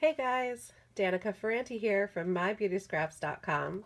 Hey guys, Danica Ferrante here from mybeautyscraps.com.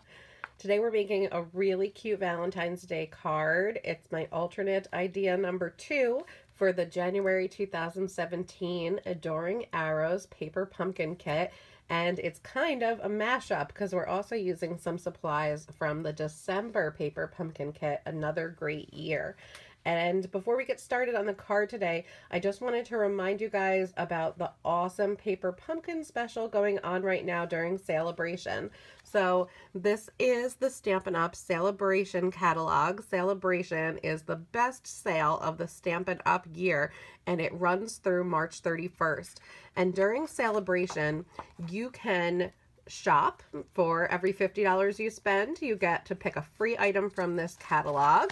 Today we're making a really cute Valentine's Day card. It's my alternate idea number 2 for the January 2017 Adoring Arrows paper pumpkin kit. And it's kind of a mashup because we're also using some supplies from the December paper pumpkin kit, Another Great Year. And before we get started on the card today, I just wanted to remind you guys about the awesome paper pumpkin special going on right now during Sale-A-Bration. So this is the Stampin' Up! Sale-A-Bration catalog. Sale-A-Bration is the best sale of the Stampin' Up! Year, and it runs through March 31st. And during Sale-A-Bration, you can shop. For every $50 you spend, you get to pick a free item from this catalog.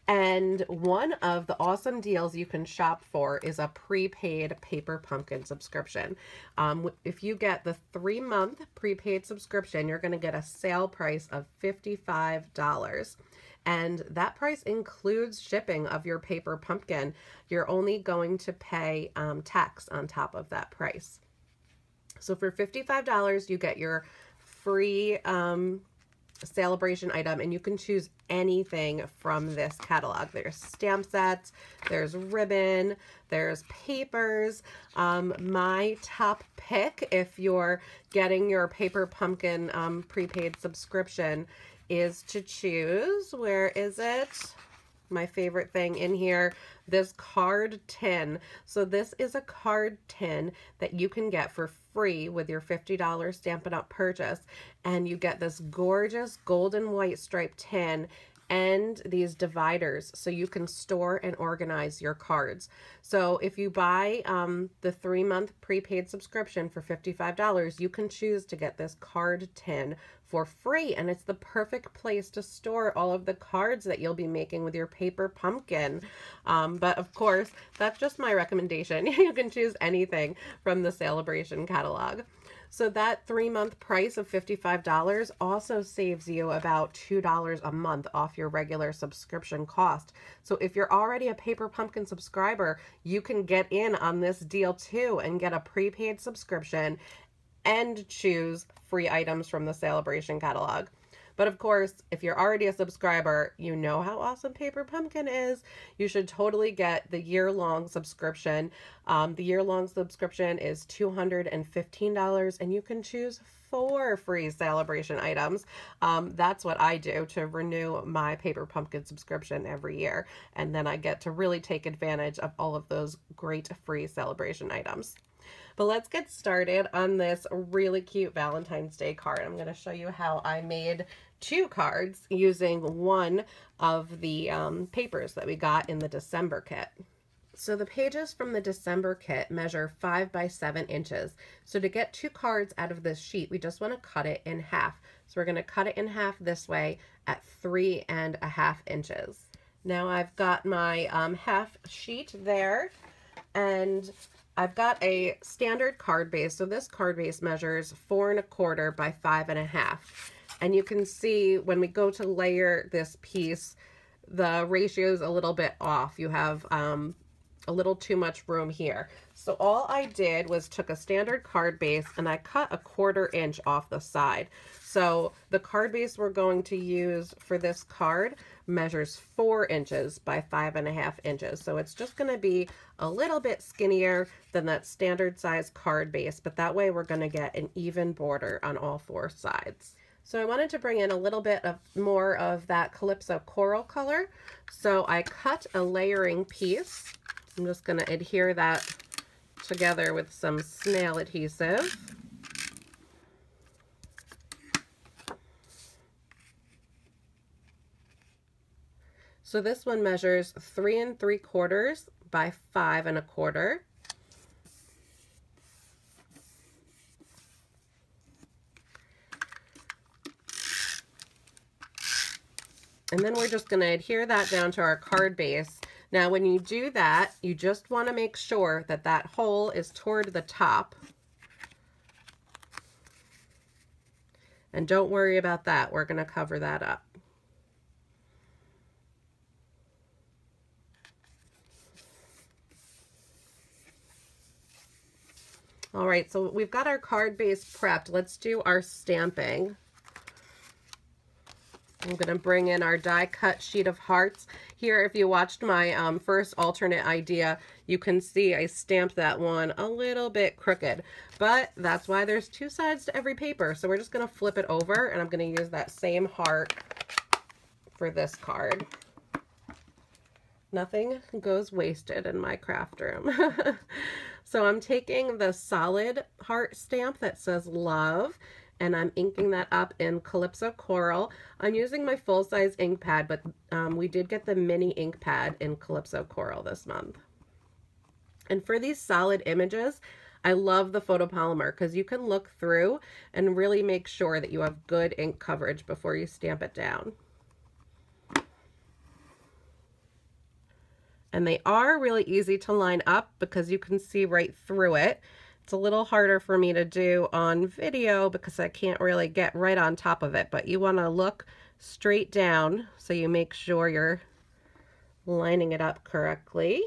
And one of the awesome deals you can shop for is a prepaid paper pumpkin subscription. If you get the 3-month prepaid subscription, you're going to get a sale price of $55. And that price includes shipping of your paper pumpkin. You're only going to pay tax on top of that price. So for $55, you get your free Sale-A-Bration item, and you can choose anything from this catalog. There's stamp sets, there's ribbon, there's papers. My top pick, if you're getting your paper pumpkin prepaid subscription, is to choose, where is it? My favorite thing in here, this card tin. So this is a card tin that you can get for free with your $50 Stampin' Up! Purchase, and you get this gorgeous golden white striped tin and these dividers so you can store and organize your cards. So if you buy the 3-month prepaid subscription for $55, you can choose to get this card tin for free, and it's the perfect place to store all of the cards that you'll be making with your paper pumpkin. But of course, that's just my recommendation. You can choose anything from the Sale-A-Bration catalog. So that 3-month price of $55 also saves you about $2 a month off your regular subscription cost. So if you're already a paper pumpkin subscriber, you can get in on this deal too and get a prepaid subscription and choose free items from the Sale-A-Bration catalog. But of course, if you're already a subscriber, you know how awesome paper pumpkin is. You should totally get the year-long subscription. The year-long subscription is $215, and you can choose 4 free Sale-A-Bration items. That's what I do to renew my paper pumpkin subscription every year, and then I get to really take advantage of all of those great free Sale-A-Bration items. But let's get started on this really cute Valentine's Day card. I'm going to show you how I made 2 cards using one of the papers that we got in the December kit. So the pages from the December kit measure 5 by 7 inches. So to get 2 cards out of this sheet, we just want to cut it in half. So we're going to cut it in half this way at 3.5 inches. Now I've got my half sheet there, and I've got a standard card base. So this card base measures 4.25 by 5.5. And you can see when we go to layer this piece, the ratio is a little bit off. You have a little too much room here. So all I did was took a standard card base and I cut 1/4 inch off the side. So the card base we're going to use for this card measures 4 inches by 5.5 inches. So it's just going to be a little bit skinnier than that standard size card base, but that way we're going to get an even border on all 4 sides. So I wanted to bring in a little bit of more of that Calypso coral color. So I cut a layering piece. I'm just going to adhere that together with some snail adhesive. So this one measures 3.75 by 5.25. And then we're just going to adhere that down to our card base. Now when you do that, you just want to make sure that that hole is toward the top. And don't worry about that. We're going to cover that up. All right, so we've got our card base prepped. Let's do our stamping. I'm going to bring in our die cut sheet of hearts. Here, if you watched my first alternate idea, you can see I stamped that one a little bit crooked, but that's why there's two sides to every paper. So we're just going to flip it over, and I'm going to use that same heart for this card. Nothing goes wasted in my craft room. So I'm taking the solid heart stamp that says love, and I'm inking that up in Calypso Coral. I'm using my full-size ink pad, but we did get the mini ink pad in Calypso Coral this month. And for these solid images, I love the photopolymer because you can look through and really make sure that you have good ink coverage before you stamp it down. And they are really easy to line up because you can see right through it. It's a little harder for me to do on video because I can't really get right on top of it, but you want to look straight down so you make sure you're lining it up correctly.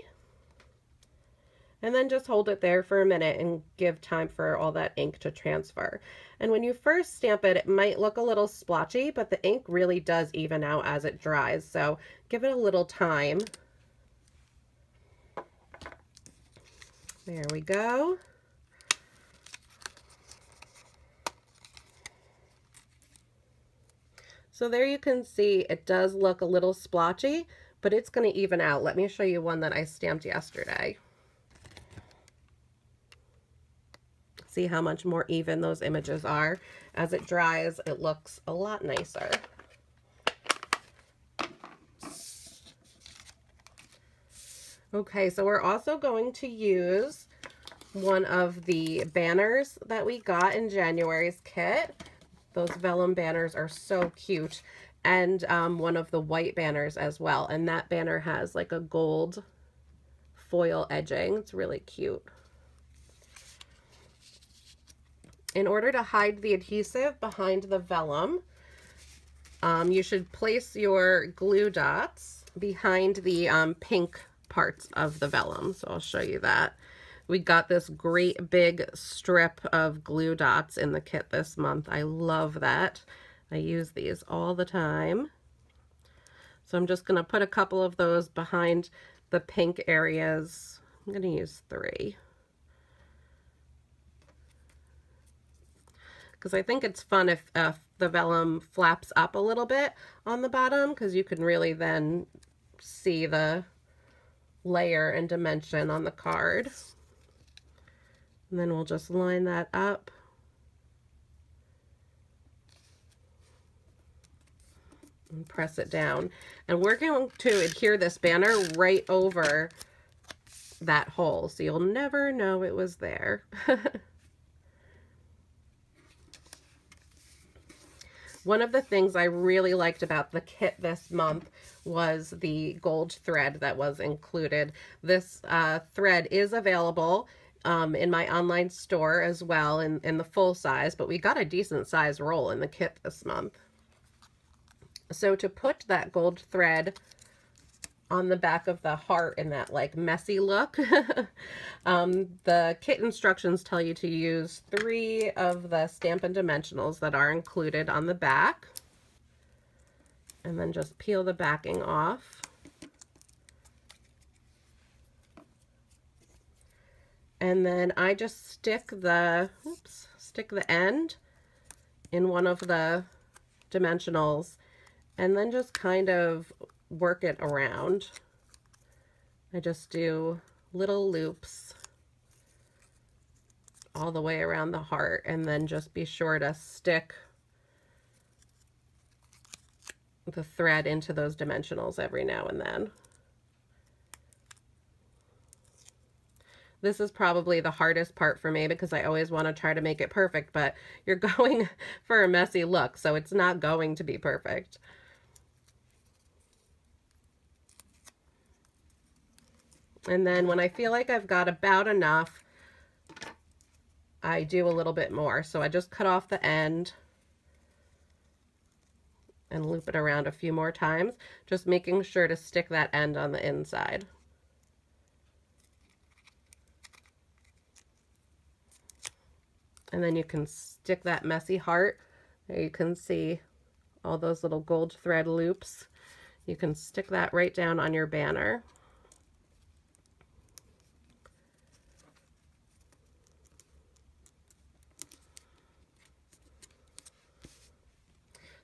And then just hold it there for a minute and give time for all that ink to transfer. And when you first stamp it, it might look a little splotchy, but the ink really does even out as it dries. So give it a little time. There we go. So there you can see it does look a little splotchy, but it's going to even out. Let me show you one that I stamped yesterday. See how much more even those images are. As it dries, it looks a lot nicer. Okay, so we're also going to use one of the banners that we got in January's kit. Those vellum banners are so cute. And one of the white banners as well. And that banner has like a gold foil edging. It's really cute. In order to hide the adhesive behind the vellum, you should place your glue dots behind the pink parts of the vellum. So I'll show you that. We got this great big strip of glue dots in the kit this month. I love that. I use these all the time. So I'm just going to put a couple of those behind the pink areas. I'm going to use 3. Because I think it's fun if the vellum flaps up a little bit on the bottom, because you can really then see the layer and dimension on the card. And then we'll just line that up. And press it down. And we're going to adhere this banner right over that hole, so you'll never know it was there. One of the things I really liked about the kit this month was the gold thread that was included. This thread is available in my online store as well in the full size, but we got a decent size roll in the kit this month. So to put that gold thread on the back of the heart in that like messy look, the kit instructions tell you to use 3 of the Stampin' Dimensionals that are included on the back, and then just peel the backing off. And then I just stick the end in one of the dimensionals and then just kind of work it around. I just do little loops all the way around the heart, and then just be sure to stick the thread into those dimensionals every now and then. This is probably the hardest part for me because I always want to try to make it perfect, but you're going for a messy look, so it's not going to be perfect. And then when I feel like I've got about enough, I do a little bit more. So I just cut off the end and loop it around a few more times, just making sure to stick that end on the inside. And then you can stick that messy heart. There you can see all those little gold thread loops. You can stick that right down on your banner.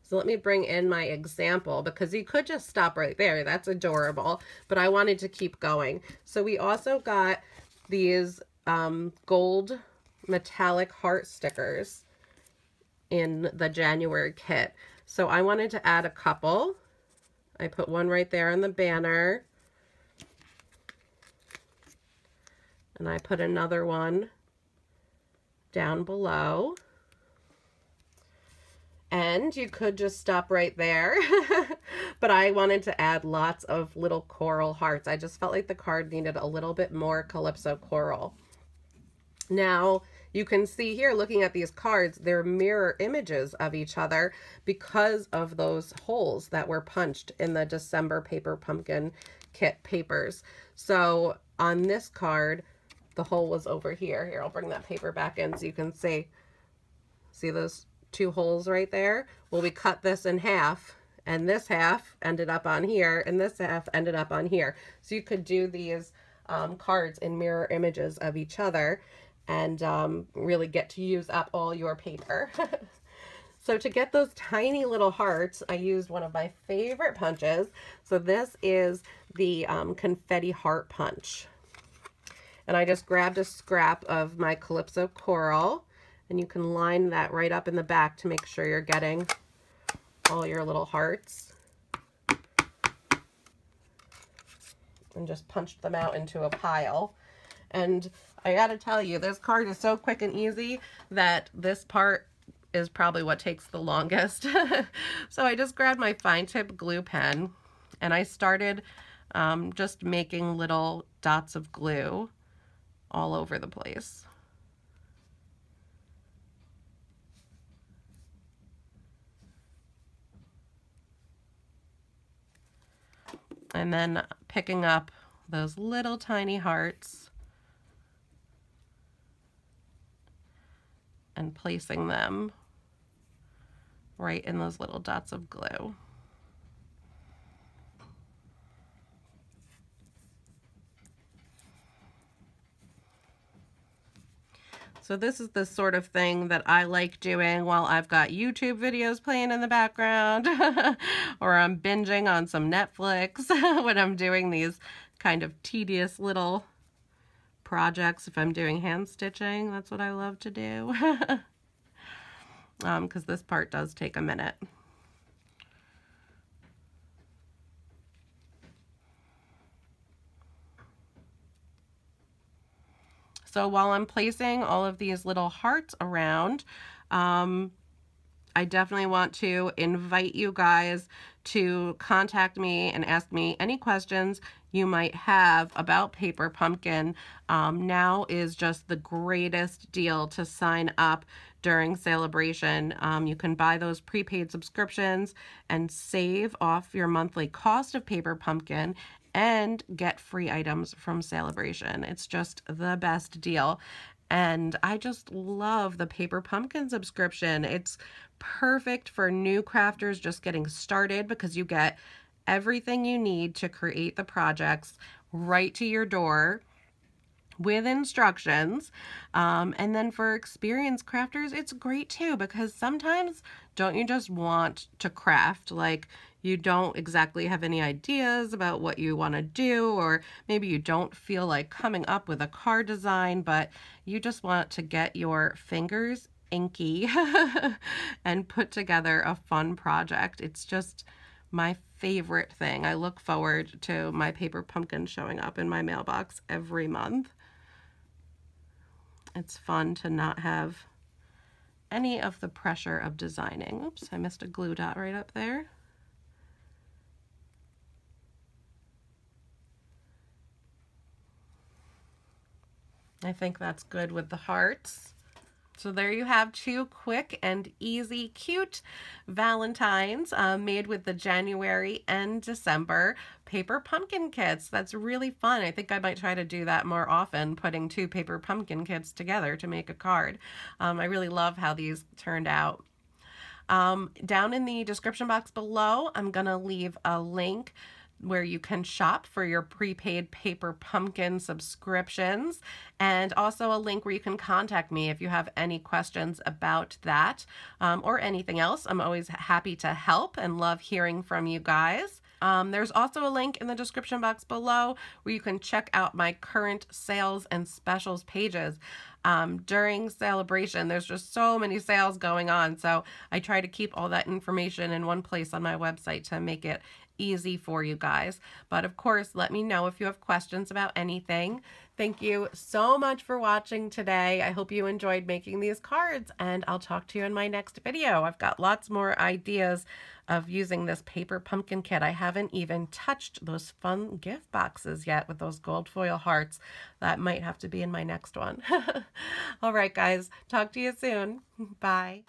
So let me bring in my example, because you could just stop right there. That's adorable, but I wanted to keep going. So we also got these gold metallic heart stickers in the January kit. So I wanted to add a couple. I put one right there on the banner. And I put another one down below. And you could just stop right there, but I wanted to add lots of little coral hearts. I just felt like the card needed a little bit more Calypso coral. Now, you can see here, looking at these cards, they're mirror images of each other because of those holes that were punched in the December Paper Pumpkin kit papers. So on this card, the hole was over here. Here, I'll bring that paper back in so you can see those two holes right there? Well, we cut this in half, and this half ended up on here, and this half ended up on here. So you could do these cards in mirror images of each other and really get to use up all your paper. So to get those tiny little hearts, I used one of my favorite punches. So this is the confetti heart punch. And I just grabbed a scrap of my Calypso coral, and you can line that right up in the back to make sure you're getting all your little hearts. And just punched them out into a pile. And I gotta tell you, this card is so quick and easy that this part is probably what takes the longest. So I just grabbed my fine tip glue pen and I started just making little dots of glue all over the place. And then picking up those little tiny hearts and placing them right in those little dots of glue. So this is the sort of thing that I like doing while I've got YouTube videos playing in the background or I'm binging on some Netflix when I'm doing these kind of tedious little projects. If I'm doing hand stitching, that's what I love to do. Because this part does take a minute. So while I'm placing all of these little hearts around, I definitely want to invite you guys to contact me and ask me any questions you might have about Paper Pumpkin. Now is just the greatest deal to sign up during Sale-A-Bration. You can buy those prepaid subscriptions and save off your monthly cost of Paper Pumpkin and get free items from Sale-A-Bration. It's just the best deal. And I just love the Paper Pumpkin subscription. It's perfect for new crafters just getting started because you get everything you need to create the projects right to your door with instructions. And then for experienced crafters, it's great too, because sometimes don't you just want to craft, like you don't exactly have any ideas about what you want to do, or maybe you don't feel like coming up with a card design, but you just want to get your fingers inky and put together a fun project. It's just my favorite thing. I look forward to my Paper Pumpkin showing up in my mailbox every month. It's fun to not have any of the pressure of designing. Oops, I missed a glue dot right up there. I think that's good with the hearts. So there you have two quick and easy, cute Valentines made with the January and December paper pumpkin kits. That's really fun. I think I might try to do that more often, putting two paper pumpkin kits together to make a card. I really love how these turned out. Down in the description box below, I'm going to leave a link where you can shop for your prepaid paper pumpkin subscriptions, and also a link where you can contact me if you have any questions about that or anything else. I'm always happy to help and love hearing from you guys. There's also a link in the description box below where you can check out my current sales and specials pages. During Sale-A-Bration, there's just so many sales going on, so I try to keep all that information in one place on my website to make it easy for you guys. But of course, let me know if you have questions about anything. Thank you so much for watching today. I hope you enjoyed making these cards, and I'll talk to you in my next video. I've got lots more ideas of using this paper pumpkin kit. I haven't even touched those fun gift boxes yet with those gold foil hearts. That might have to be in my next one. All right, guys, talk to you soon. Bye.